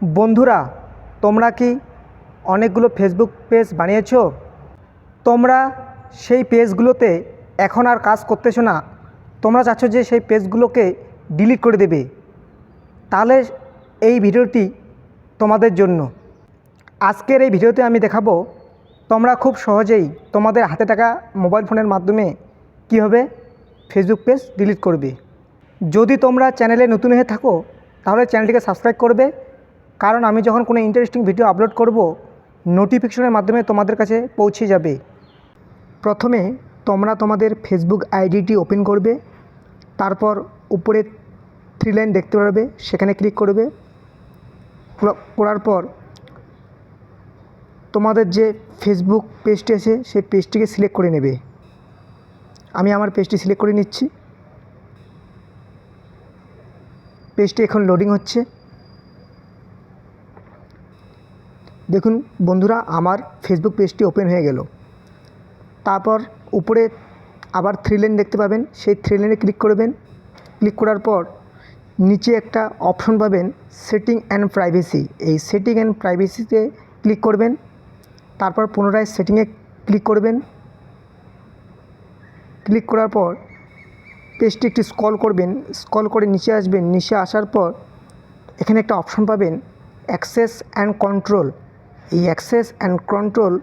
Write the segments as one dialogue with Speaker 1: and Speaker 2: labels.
Speaker 1: বন্ধুরা, তোমরা কি অনেকগুলো ফেসবুক পেজ বানিয়েছো? তোমরা সেই পেজগুলোতে এখন আর কাজ করতেছো না, তোমরা চাচ্ছ যে সেই পেজগুলোকে ডিলিট করে দেবে। তাহলে এই ভিডিওটি তোমাদের জন্য। আজকের এই ভিডিওতে আমি দেখাবো তোমরা খুব সহজেই তোমাদের হাতে থাকা মোবাইল ফোনের মাধ্যমে কীভাবে ফেসবুক পেজ ডিলিট করবে। যদি তোমরা চ্যানেলে নতুন হয়ে থাকো তাহলে চ্যানেলটিকে সাবস্ক্রাইব করবে, কারণ আমি যখন কোনো ইন্টারেস্টিং ভিডিও আপলোড করব নোটিফিকেশনের মাধ্যমে তোমাদের কাছে পৌঁছে যাবে। প্রথমে তোমরা তোমাদের ফেসবুক আইডিটি ওপেন করবে, তারপর উপরে 3 লাইন দেখতে পারবে, সেখানে ক্লিক করবে। করার পর তোমাদের যে ফেসবুক পেজটি আছে সেই পেজটিকে সিলেক্ট করে নেবে। আমি আমার পেজটি সিলেক্ট করে নিচ্ছি। পেজটি এখন লোডিং হচ্ছে। দেখুন বন্ধুরা, আমার ফেসবুক পেজটি ওপেন হয়ে গেল। তারপর উপরে আবার 3 লাইন দেখতে পাবেন, সেই 3 লাইনে ক্লিক করবেন। ক্লিক করার পর নিচে একটা অপশন পাবেন সেটিং অ্যান্ড প্রাইভেসি। এই সেটিং অ্যান্ড প্রাইভেসিতে ক্লিক করবেন। তারপর পুনরায় সেটিংয়ে ক্লিক করবেন। ক্লিক করার পর পেজটি একটু স্ক্রল করবেন, স্ক্রল করে নিচে আসবেন। নিচে আসার পর এখানে একটা অপশন পাবেন অ্যাক্সেস অ্যান্ড কন্ট্রোল। এই অ্যাক্সেস অ্যান্ড কন্ট্রোল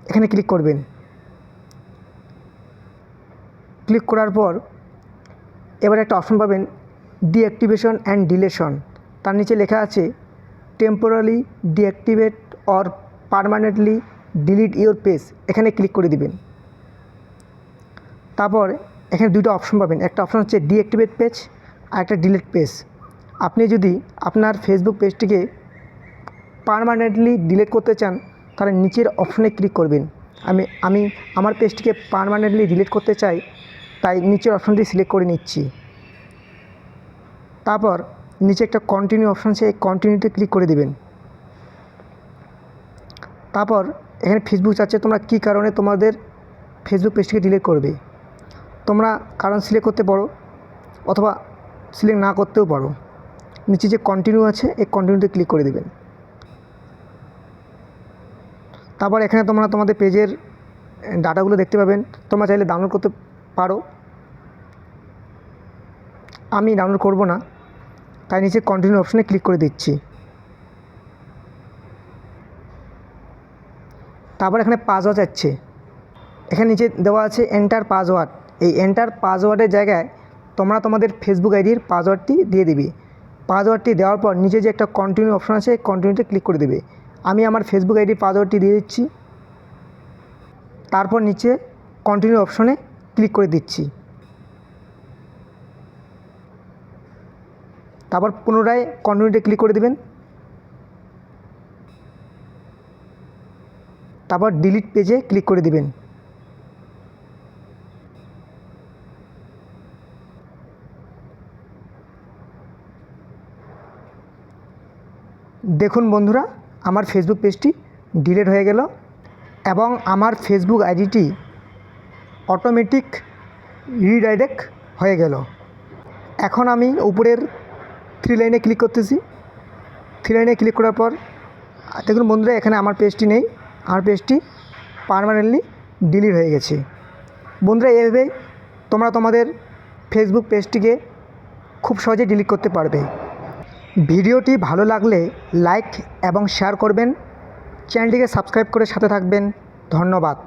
Speaker 1: এখানে ক্লিক করবেন। ক্লিক করার পর এবার একটা অপশন পাবেন ডিঅ্যাক্টিভেশন অ্যান্ড ডিলেশন। তার নিচে লেখা আছে temporary deactivate or permanently delete your page. এখানে ক্লিক করে দিবেন। তারপর এখানে দুটো অপশন পাবেন, একটা অপশন হচ্ছে ডিঅ্যাক্টিভেট পেজ আর একটা ডিলিট পেজ। আপনি যদি আপনার ফেসবুক পেজটিকে পার্মানেন্টলি ডিলিট করতে চান তাহলে নিচের অপশনে ক্লিক করবেন। আমি আমার পেজটিকে পার্মানেন্টলি ডিলিট করতে চাই, তাই নিচের অপশনটি সিলেক্ট করে নিচ্ছি। তারপর নিচে একটা কন্টিনিউ অপশন আছে, এই কন্টিনিউতে ক্লিক করে দিবেন। তারপর এখানে ফেসবুক চাচ্ছে তোমরা কী কারণে তোমাদের ফেসবুক পেজটিকে ডিলিট করবে। তোমরা কারণ সিলেক্ট করতে পারো অথবা সিলেক্ট না করতেও পারো। নিচে যে কন্টিনিউ আছে এই কন্টিনিউতে ক্লিক করে দেবেন। তারপর এখানে তোমরা তোমাদের পেজের ডাটাগুলো দেখতে পাবেন, তোমরা চাইলে ডাউনলোড করতে পারো। আমি ডাউনলোড করব না, তাই নিচে কন্টিনিউ অপশনে ক্লিক করে দিচ্ছি। তারপর এখানে পাসওয়ার্ড যাচ্ছে, এখানে নিচে দেওয়া আছে এন্টার পাসওয়ার্ড। এই এন্টার পাসওয়ার্ডের জায়গায় তোমরা তোমাদের ফেসবুক আইডির পাসওয়ার্ডটি দিয়ে দিবে। পাসওয়ার্ডটি দেওয়ার পর নিচে যে একটা কন্টিনিউ অপশন আছে কন্টিনিউতে ক্লিক করে দেবে। আমি আমার ফেসবুক আইডির পাসওয়ার্ডটি দিয়ে দিচ্ছি। তারপর নিচে কন্টিনিউ অপশনে ক্লিক করে দিচ্ছি। তারপর পুনরায় কন্টিনিউতে ক্লিক করে দেবেন। তারপর ডিলিট পেজে ক্লিক করে দিবেন। দেখুন বন্ধুরা, আমার ফেসবুক পেজটি ডিলিট হয়ে গেল এবং আমার ফেসবুক আইডিটি অটোমেটিক রিডাইরেক্ট হয়ে গেল। এখন আমি উপরের 3 লাইনে ক্লিক করতেছি। 3 লাইনে ক্লিক করার পর দেখুন বন্ধুরা, এখানে আমার পেজটি নেই, আমার পেজটি পার্মানেন্টলি ডিলিট হয়ে গেছে। বন্ধুরা, এইভাবে তোমরা তোমাদের ফেসবুক পেজটিকে খুব সহজে ডিলিট করতে পারবে। ভিডিওটি ভালো লাগলে লাইক এবং শেয়ার করবেন, চ্যানেলটিকে সাবস্ক্রাইব করে সাথে থাকবেন। ধন্যবাদ।